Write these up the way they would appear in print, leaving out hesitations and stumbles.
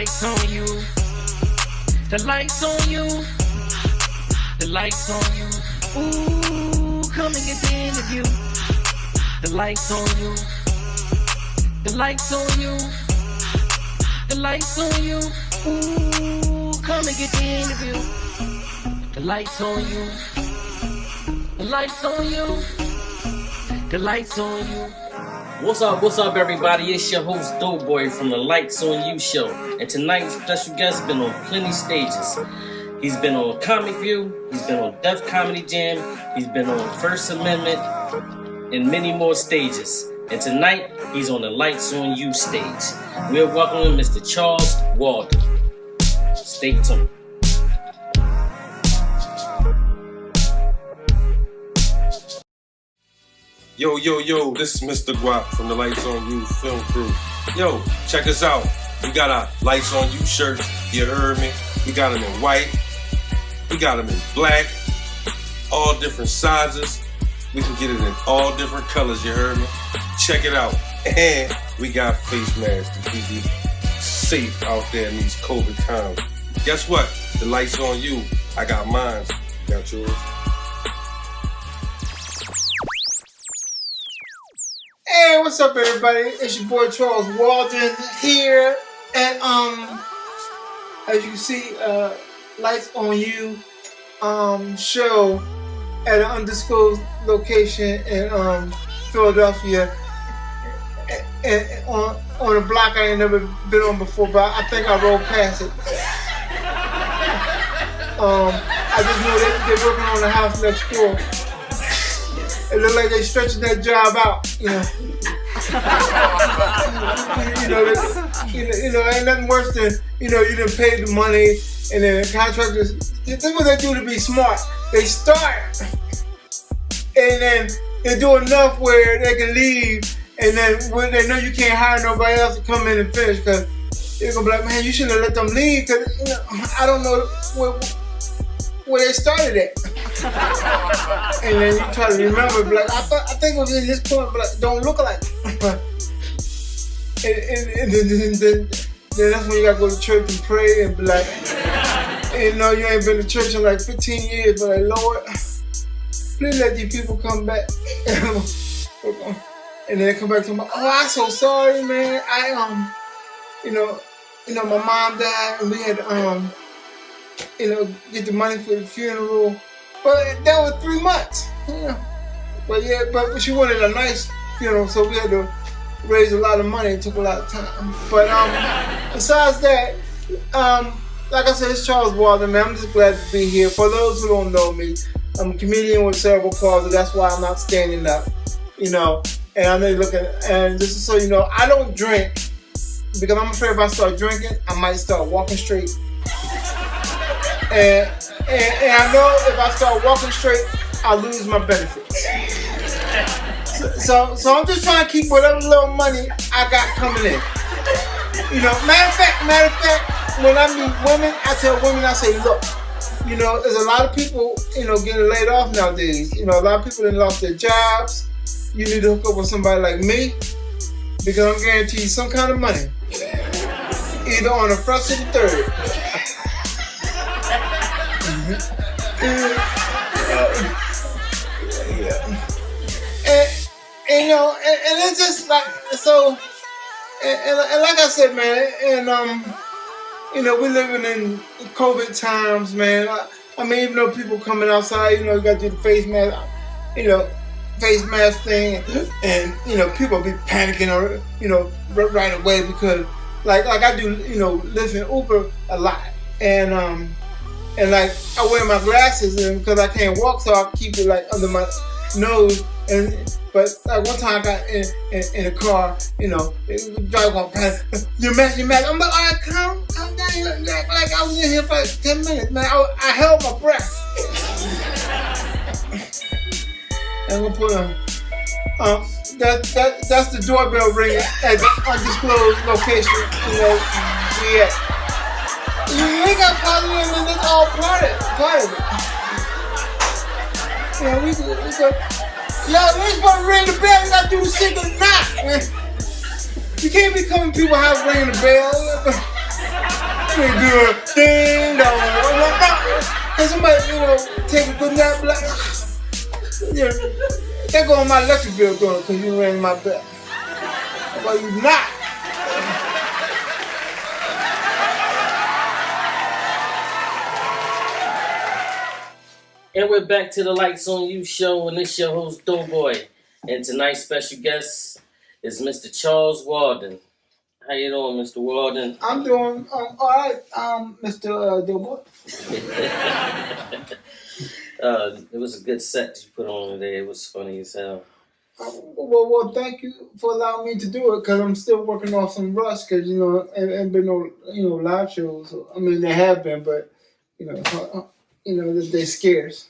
lights on you. The lights on you. The lights on you. Ooh, come and get the interview. The lights on you. The lights on you. The lights on you. Ooh, come and get the interview. The lights on you. The lights on you. The lights on you. What's up, everybody? It's your host, Doughboy from the Lights on You show. And tonight's special guest has been on plenty stages. He's been on Comic View, he's been on Def Comedy Jam, he's been on First Amendment, and many more stages. And tonight, he's on the Lights on You stage. We're welcoming Mr. Charles Walden. Stay tuned. Yo, this is Mr. Guap from the Lights on You film crew. Yo, check us out. We got our Lights on You shirts, you heard me? We got them in white, we got them in black, all different sizes. We can get it in all different colors, you heard me? Check it out. And we got face masks to keep you safe out there in these COVID times. Guess what? The Lights on You. I got mine. You got yours? Hey, what's up, everybody? It's your boy Charles Walden here, and as you see, Lights on You show at an undisclosed location in Philadelphia, and on a block I ain't never been on before, but I think I rolled past it. I just know they're working on the house next door. It look like they stretching that job out, you know. Ain't nothing worse than, you didn't pay the money, and then the contractors, this is what they do to be smart. They start, and then they do enough where they can leave, and then when they know you can't hire nobody else to come in and finish, because they're going to be like, man, you shouldn't have let them leave, because, I don't know where they started at. And then you try to remember, but like, I think it was in this point, but like, don't look like it. and then that's when you gotta go to church and pray and be like, you ain't been to church in like 15 years, but like, Lord, please let these people come back. And then they come back to me, oh, I'm so sorry, man. My mom died, and we had get the money for the funeral. But that was 3 months. But she wanted a nice funeral, so we had to raise a lot of money. It took a lot of time. But besides that, like I said, it's Charles Walden, man. I'm just glad to be here. For those who don't know me, I'm a comedian with cerebral palsy. That's why I'm not standing up, And I know you're looking, and just so you know, I don't drink because I'm afraid if I start drinking, I might start walking straight. And I know if I start walking straight, I'll lose my benefits. So I'm just trying to keep whatever little money I got coming in. Matter of fact, when I meet women, I tell women, I say, look, there's a lot of people, getting laid off nowadays. A lot of people that lost their jobs. You need to hook up with somebody like me because I'm guaranteed some kind of money, either on the first or the third. And it's just like so, and like I said, man, and we living in COVID times, man. I mean, even though people coming outside, you got to do the face mask thing, and people be panicking, right away because, like I do, live in Uber a lot, and like I wear my glasses and because I can't walk, so I keep it like under my nose. But like one time I got in a car, the driver gonna panic. Your mask. I'm like, all right, calm down. Like I was in here for like 10 minutes, man. I held my breath. And we'll put that's the doorbell ringing at the undisclosed location. We at. You ain't got positive, and it's all part of it. We go. Yo, we supposed to ring the bell. You gotta do the single knock, man. You can't be coming to people's house ringing the bell. They do a ding dong. I'm like, no. And somebody, take a good nap, like, they go on my electric bill going because you rang my bell. Well, you not. And we're back to the Lights on You show, and it's your host, Doughboy. And tonight's special guest is Mr. Charles Walden. How you doing, Mr. Walden? I'm doing all right, Mr. Doughboy. It was a good set that you put on today. It was funny as hell. Well, thank you for allowing me to do it because I'm still working off some rust because, ain't been no, live shows. I mean, they have been, but, they're scarce.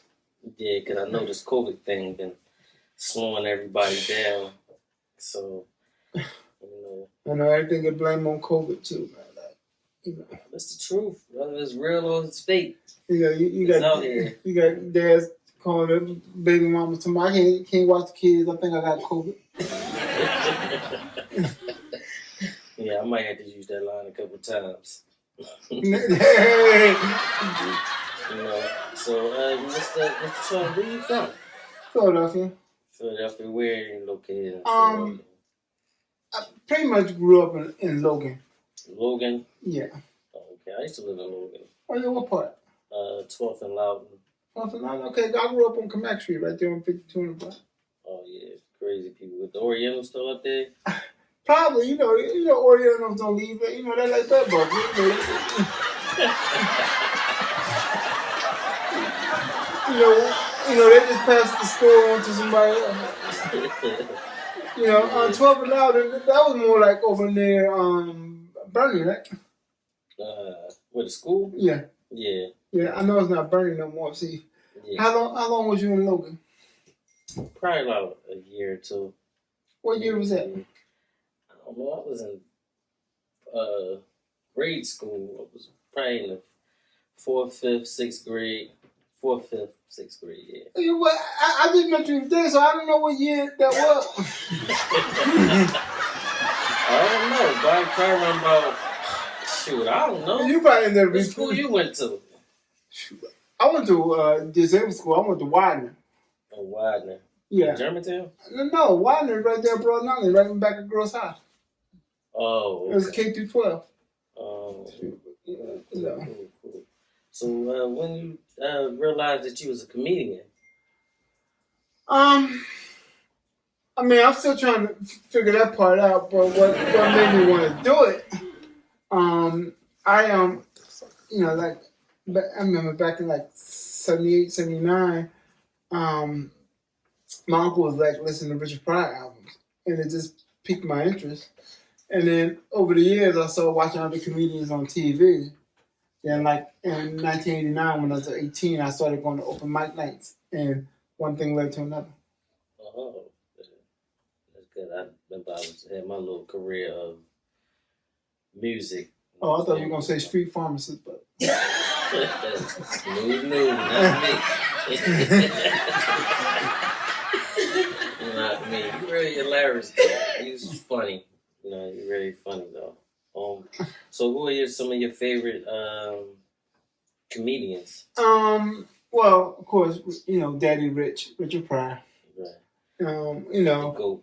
Yeah, because I know this COVID thing been slowing everybody down. So, I know everything get blamed on COVID too, man. That's the truth, whether it's real or it's fake. You got dads calling their baby mama to my I can't watch the kids. I think I got COVID. Yeah, I might have to use that line a couple times. So, Mr. Charles, where you from? Philadelphia. Philadelphia, where are you located? I pretty much grew up in Logan. Logan? Yeah. Oh, okay, I used to live in Logan. Oh, yeah, what part? 12th and Loudon. 12th and Loudon? Okay, I grew up on Comedic Street right there on 52 and block. Oh, yeah, crazy people. With the Orientals still up there? Probably, Orientals don't leave it. They like that, but they just passed the store on to somebody else. On 12 and Loudon, that was more like over near Bernie, right? With the school? Yeah. Yeah. Yeah, I know it's not Bernie no more. See, yeah. How long was you in Logan? Probably about a year or two. What year was that? I don't know. I was in grade school. I was probably in the 4th, 5th, 6th grade. 4th, 5th, 6th grade, yeah. Well, I just met you today, so I don't know what year that was. I don't know, but I probably remember about, I don't know. You probably in there. What school you went to? I went to disabled school. I went to Walden. Oh, Widener. Yeah. In Germantown? No, Widener right there, Broad Mountain, right in the back of Girls' House. Oh, okay. It was K through 12. Oh, cool. So when you realized that you was a comedian? I'm still trying to figure that part out, but what made me want to do it? I remember back in like 78, 79, my uncle was like listening to Richard Pryor albums, and it just piqued my interest. And then over the years, I started watching other comedians on TV. Then, like in 1989, when I was 18, I started going to open mic nights, and one thing led to another. Oh, that's good. I remember I had my little career of music. Oh, I thought you were gonna say street pharmacist, but no, not me. Not me. You're really hilarious. He's funny. You're really funny though. So who are some of your favorite comedians? Well, of course, Daddy Richard Pryor. Right. Goat.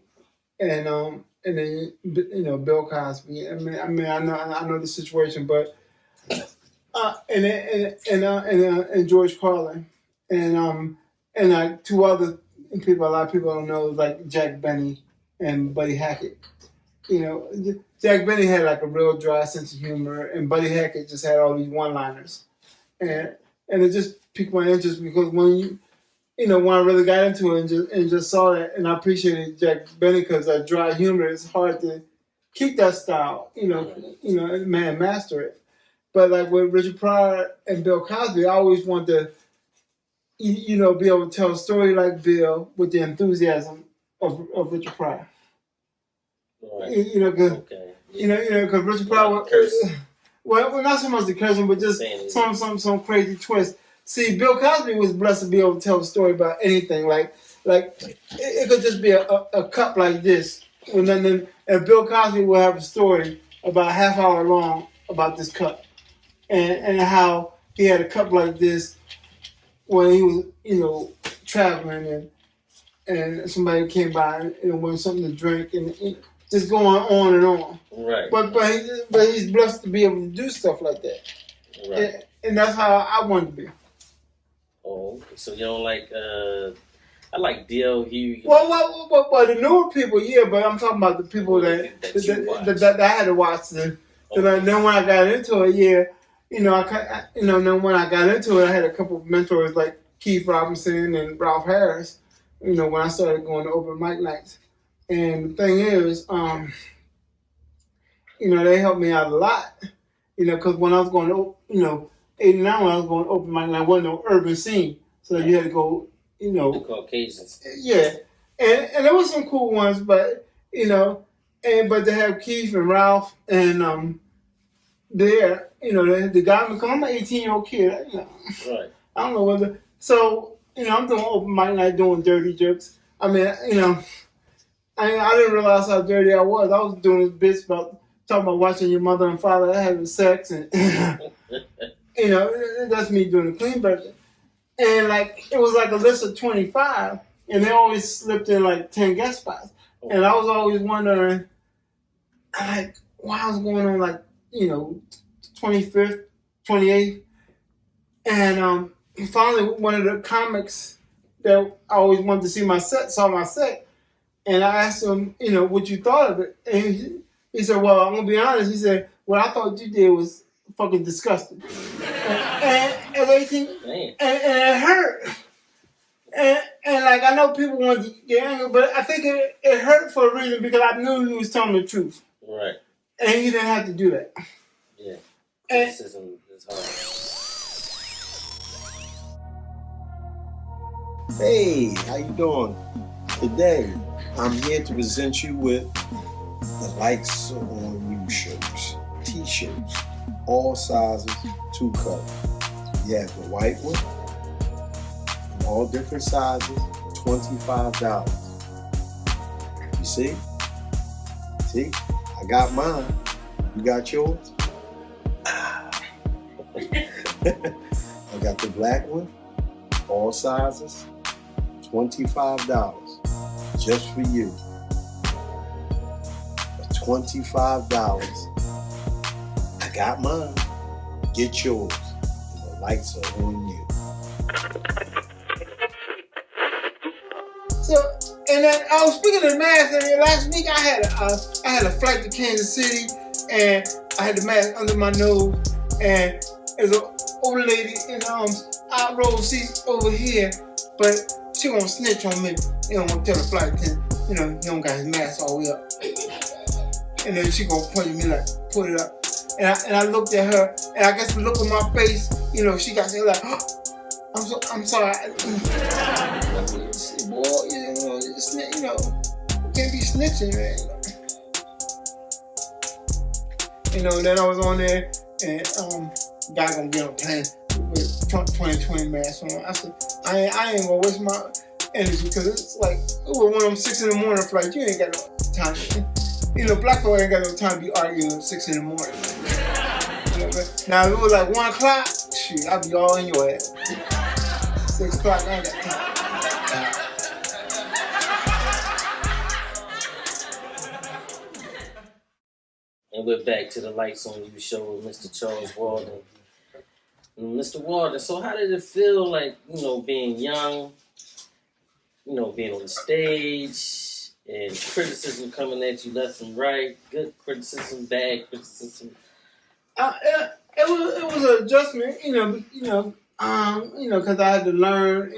And then Bill Cosby. I know the situation, but and George Carlin, and two other people a lot of people don't know, like Jack Benny and Buddy Hackett. Jack Benny had like a real dry sense of humor, and Buddy Hackett just had all these one-liners, and it just piqued my interest because when when I really got into it and just saw that, and I appreciated Jack Benny because that dry humor is hard to keep that style, man, master it. But like with Richard Pryor and Bill Cosby, I always wanted to, be able to tell a story like Bill with the enthusiasm of Richard Pryor. Right. Because Richard Pryor, well, not so much the cursing, but just some crazy twist. See, Bill Cosby was blessed to be able to tell a story about anything. Like it could just be a cup like this, and Bill Cosby will have a story about a half hour long about this cup. and how he had a cup like this when he was, traveling and somebody came by and wanted something to drink and just going on and on. Right. But he's blessed to be able to do stuff like that. Right. And that's how I want to be. Oh, okay. So you don't like I like D.L. Hughes. Well, the newer people, yeah, but I'm talking about the people that I had to watch. Then when I got into it, yeah, then when I got into it, I had a couple of mentors like Keith Robinson and Ralph Harris. When I started going to open mic nights, and the thing is, they helped me out a lot. Because when I was going to, 89, when I was going to open mic night, wasn't no urban scene, so you had to go. The Caucasians. Yeah, and there was some cool ones, but but to have Keith and Ralph and there, the guy, because I'm an 18-year-old kid, Right. I don't know whether. So I'm doing open mic night, doing dirty jokes. I mean, I didn't realize how dirty I was. I was doing this bits about talking about watching your mother and father having sex, and that's me doing the clean version. And it was like a list of 25, and they always slipped in 10 guest spots. And I was always wondering, why I was going on 25th, 28th. And finally, one of the comics that I always wanted to see saw my set. And I asked him, what you thought of it. And he said, well, I'm going to be honest. He said, what I thought you did was fucking disgusting. And it hurt. And I know people want to get angry, but I think it hurt for a reason because I knew he was telling the truth. Right. And he didn't have to do that. Yeah. Criticism is hard. Hey, how you doing? Today, I'm here to present you with the Lights on You shirts, T-shirts, all sizes, 2 colors. You have the white one, in all different sizes, $25. You see? See? I got mine. You got yours? I got the black one, all sizes, $25. Just for you. For $25. I got mine. Get yours. The lights are on you. So, and then I was speaking of masks, and last week I had a flight to Kansas City, and I had the mask under my nose, and there's an old lady in out row seat over here, but she gonna snitch on me. You don't want to tell the flight attendant, he don't got his mask all the way up. And then she gonna point at me put it up. And I looked at her, and I guess the look on my face, she got me oh, I'm sorry. Boy, can't be snitching, man. Then I was on there, and guy gonna get on a plane with 2020 mask on. I said, I ain't gonna waste my energy because it's it was one of them 6 in the morning flights. You ain't got no time. Black folk ain't got no time to be arguing at 6 in the morning. Now if it was 1 o'clock, shoot, I'd be all in your head. 6 o'clock, I ain't got time. And we're back to the Lights on You show with Mr. Charles Walden. And Mr. Walden, so how did it feel being young, being on the stage, and criticism coming at you left and right, good criticism, bad criticism? It was an adjustment, because I had to learn,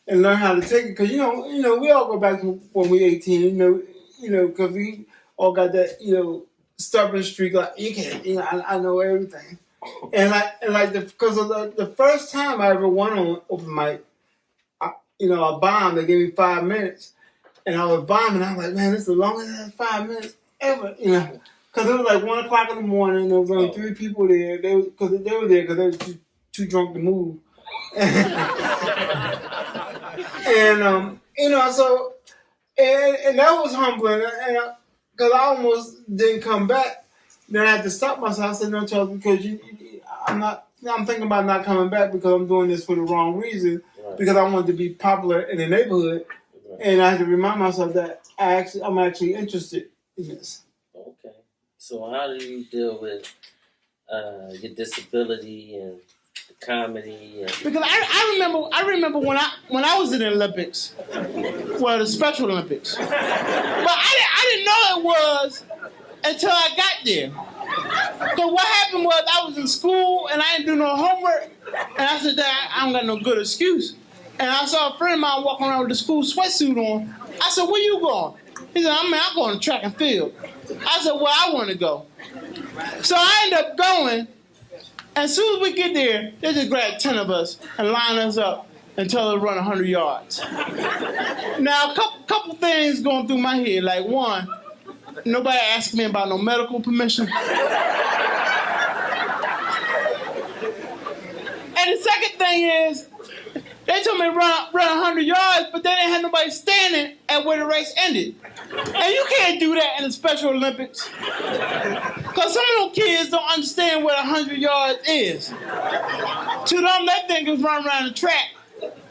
and learn how to take it. Because we all go back to when we 18, because we all got that, stubborn streak. You can't, I know everything. And because of the first time I ever went on open mic, I bombed. They gave me 5 minutes, and I was bombing. I was like, man, this is the longest 5 minutes ever, Because it was 1 o'clock in the morning. There was only 3 people there. They were there because they were too drunk to move. So that was humbling, and because I almost didn't come back. Then I had to stop myself. I said, no, Charles, because I'm thinking about not coming back because I'm doing this for the wrong reason. Right. Because I wanted to be popular in the neighborhood. Right. And I had to remind myself that I'm actually interested in this. Okay. So how do you deal with your disability and the comedy? Because I remember when I was in the Olympics, well, the Special Olympics, but I didn't know it was until I got there. So what happened was I was in school and I didn't do no homework, and I said that I don't got no good excuse. And I saw a friend of mine walking around with the school sweatsuit on. I said, "Where you going?" He said, "I'm going to track and field." I said, "Well, I want to go." So I ended up going. As soon as we get there, they just grab 10 of us and line us up and tell us to run 100 yards. Now, a couple things going through my head. Like, one, nobody asked me about no medical permission. And the second thing is, they told me to run 100 yards, but they didn't have nobody standing at where the race ended. And you can't do that in the Special Olympics. Because some of those kids don't understand what 100 yards is. To them, they think it's run around the track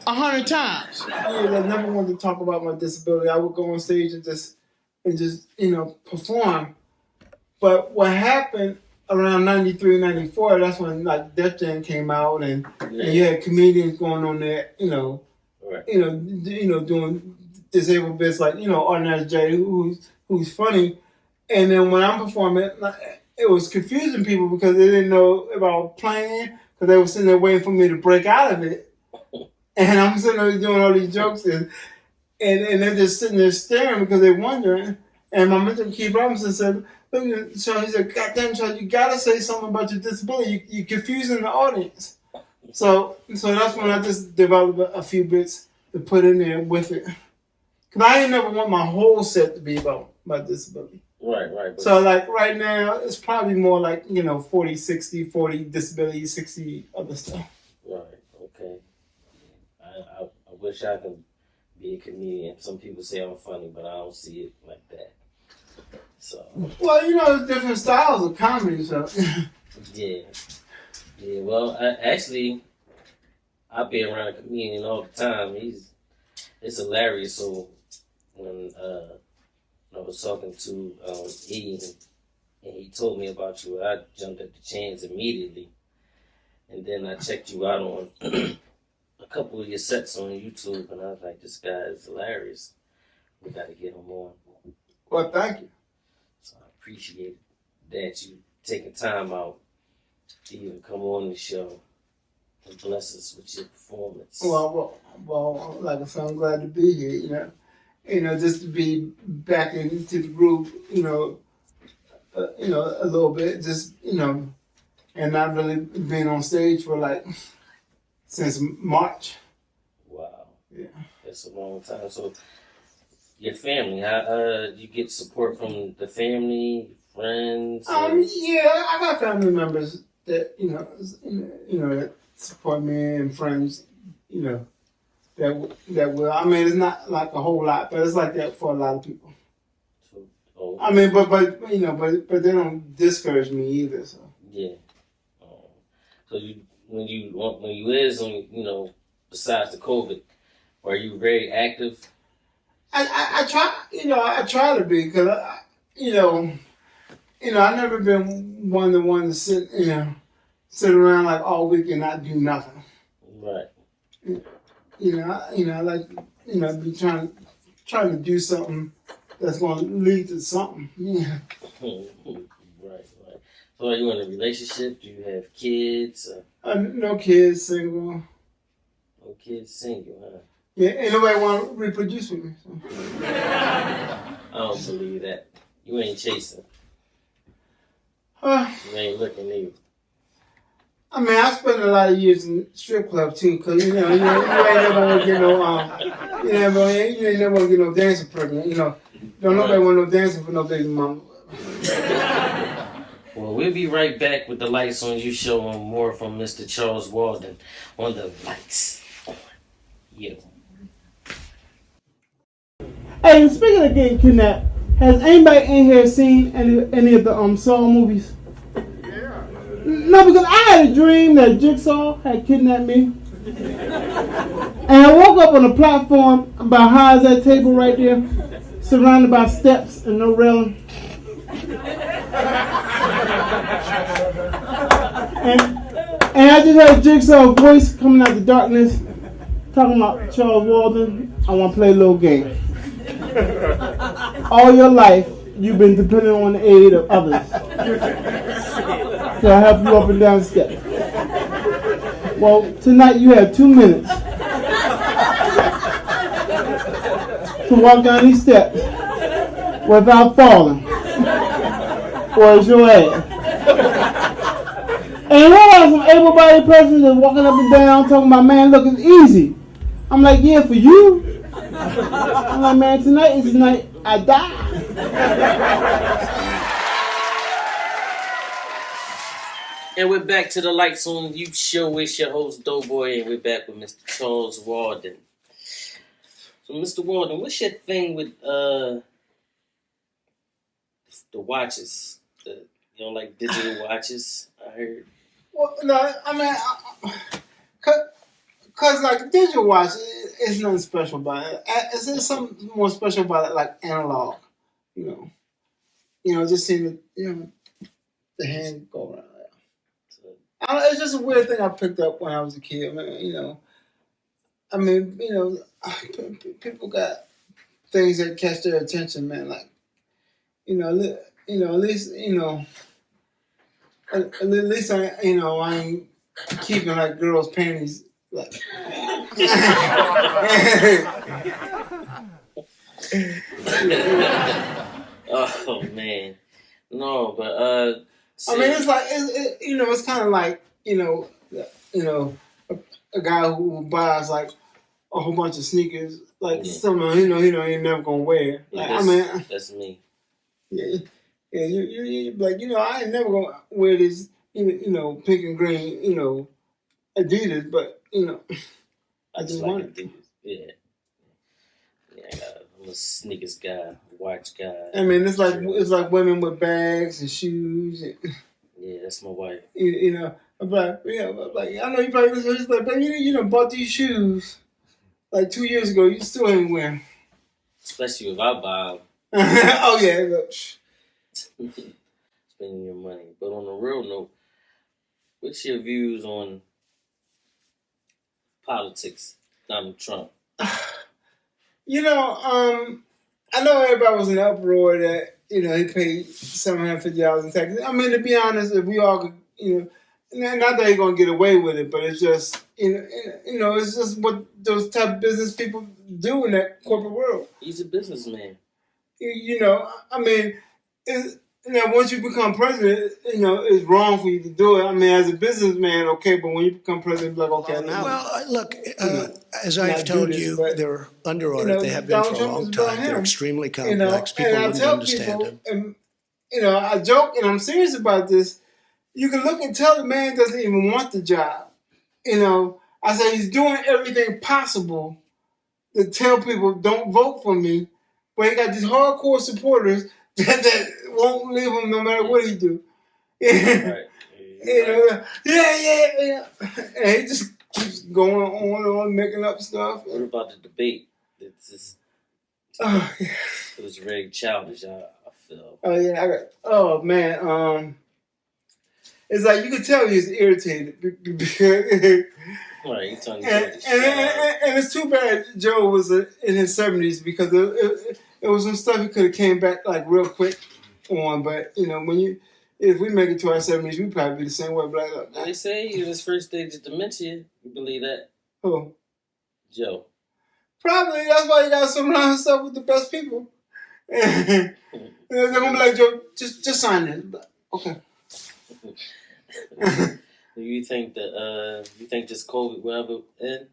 100 times. I never wanted to talk about my disability. I would go on stage and just perform. But what happened around 93, 94, that's when like Def Jam came out and you had comedians going on there, doing disabled bits like, Ordinary J, who's funny. And then when I'm performing, it was confusing people because they didn't know if I was playing, because they were sitting there waiting for me to break out of it. And I'm sitting there doing all these jokes and they're just sitting there staring because they're wondering. And my mentor, Keith Robinson, said, "Look, Sean," he said, "God damn, Sean, you gotta say something about your disability. You're confusing the audience." So that's when I just developed a few bits to put in there with it. Because I didn't never want my whole set to be about my disability. Right. So like right now, it's probably more like, 40, 60, 40 disability, 60 other stuff. Right, okay. I wish I could be a comedian. Some people say I'm funny, but I don't see it like that. So. Well, there's different styles of comedy, so. Yeah. Well, I be around a comedian all the time. It's hilarious. So when I was talking to E, and he told me about you, I jumped at the chance immediately, and then I checked you out on a couple of your sets on YouTube, and I was like, this guy is hilarious. We got to get him on. Well, thank you. So I appreciate that you taking time out to even come on the show and bless us with your performance. Well, like I said, I'm glad to be here, just to be back into the groove, a little bit, just, and not really being on stage for since March. Wow. Yeah. That's a long time. So your family, how you get support from the family, friends? Yeah, I got family members that, that support me, and friends, that will. I mean, it's not like a whole lot, but it's like that for a lot of people. So, I mean, but they don't discourage me either. So yeah. So when you is on, besides the COVID, are you very active? I try. I try to be, because I've never been one to sit around like all week and not do nothing. Right. I like be trying to do something that's going to lead to something. Yeah. Right. So are you in a relationship? Do you have kids? No kids, single. No kids, single, huh? Yeah, ain't nobody want to reproduce with me. So. I don't believe that. You ain't chasing. You ain't looking either. I mean, I spent a lot of years in strip club too, because you ain't never want to get you ain't never want to get no dancer pregnant. Don't nobody want no dancer for no baby mama. Well, we'll be right back with the Lights on You show and more from Mr. Charles Walden on the Lights on You. Hey, speaking of getting kidnapped, Has anybody in here seen any of the Saw movies? Yeah. No, because I had a dream that Jigsaw had kidnapped me. And I woke up on a platform about high as that table right there, surrounded by steps and no railing. And I just heard Jigsaw's voice coming out the darkness, talking about Charles Walden. I want to play a little game. All your life, you've been dependent on the aid of others to help you up and down the steps. Well, tonight you have 2 minutes to walk down these steps without falling, or it's your ass. And what else? Some able-bodied person that's walking up and down talking about, man, look, it's easy. I'm like, yeah, for you. I'm like, man, tonight is the night I die. And we're back to the Lights on You show. It's your host, Doughboy, and we're back with Mr. Charles Walden. So, Mr. Walden, what's your thing with the watches? You don't like digital watches, I heard. Well, no, I mean, cause like digital watch, it's nothing special about it. It's something more special about it, like analog. You know, just seeing the hand go around. It's just a weird thing I picked up when I was a kid. I mean, people got things that catch their attention, man. Like, at least at least I ain't keeping like girls' panties. Like. Oh man, no, but I mean, it's like it's kind of like a guy who buys like a whole bunch of sneakers, like some he ain't never gonna wear. Like, that's me. Yeah, you like I ain't never gonna wear this pink and green Adidas, but I just want it. Yeah, I'm a sneakers guy, watch guy. I mean, it's like women with bags and shoes. Yeah, that's my wife. But I know you probably just like, but you bought these shoes like 2 years ago. You still ain't wearing. Especially if I buy them. Oh yeah, look. Spending your money. But on a real note, what's your views on politics? Donald Trump. I know everybody was in an uproar that he paid $750 in taxes. I mean, to be honest, if we all could, not that he's gonna get away with it, but it's just it's just what those type of business people do in that corporate world. He's a businessman. I mean, once you become president, it's wrong for you to do it. I mean, as a businessman, okay, but when you become president, like, okay, now. Well, look, as I've told you, they're under audit. They have been for a long time. They're extremely complex. People wouldn't understand them. And I joke, and I'm serious about this. You can look and tell the man doesn't even want the job. I say he's doing everything possible to tell people don't vote for me, but he got these hardcore supporters that won't leave him no matter what he do. Right. Yeah. And he just keeps going on, making up stuff. What about the debate? It was very childish, I feel. Oh yeah, oh man. It's like you could tell he was irritated. Right, and it's too bad Joe was in his 70s because it was some stuff he could have came back like real quick on. But if we make it to our 70s, we'd probably be the same way. But they say in his first stage of dementia. You believe that? Who? Joe. Probably. That's why you got to surround yourself with the best people. They're gonna be like, Joe, just sign this. Okay. Do you think that this COVID will ever end?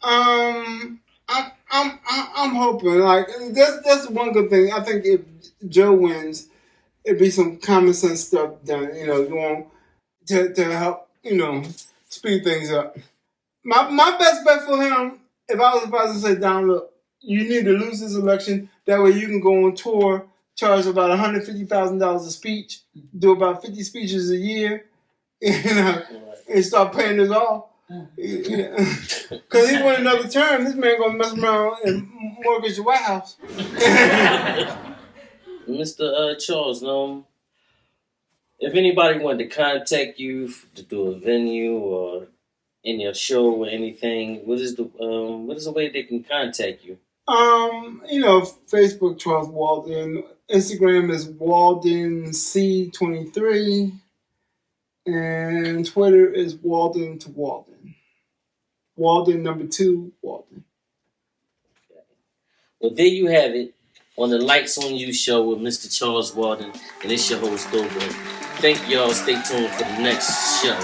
I'm hoping. Like that's one good thing. I think if Joe wins, it'd be some common sense stuff done. You want to help speed things up. My best bet for him, if I was about to say, Don, look, you need to lose this election. That way you can go on tour, charge about $150,000 a speech, do about 50 speeches a year, and start paying this off. Because he won another term. This man gonna mess around and mortgage the White House. Mr. Charles, if anybody wanted to contact you to do a venue or in your show or anything, what is the way they can contact you? Facebook, Charles Walden. Instagram is Walden C23. And Twitter is Walden to Walden. Walden #2, Walden. Well, there you have it on the Lights on You show with Mr. Charles Walden, and it's your host, Doughboy. Thank y'all. Stay tuned for the next show.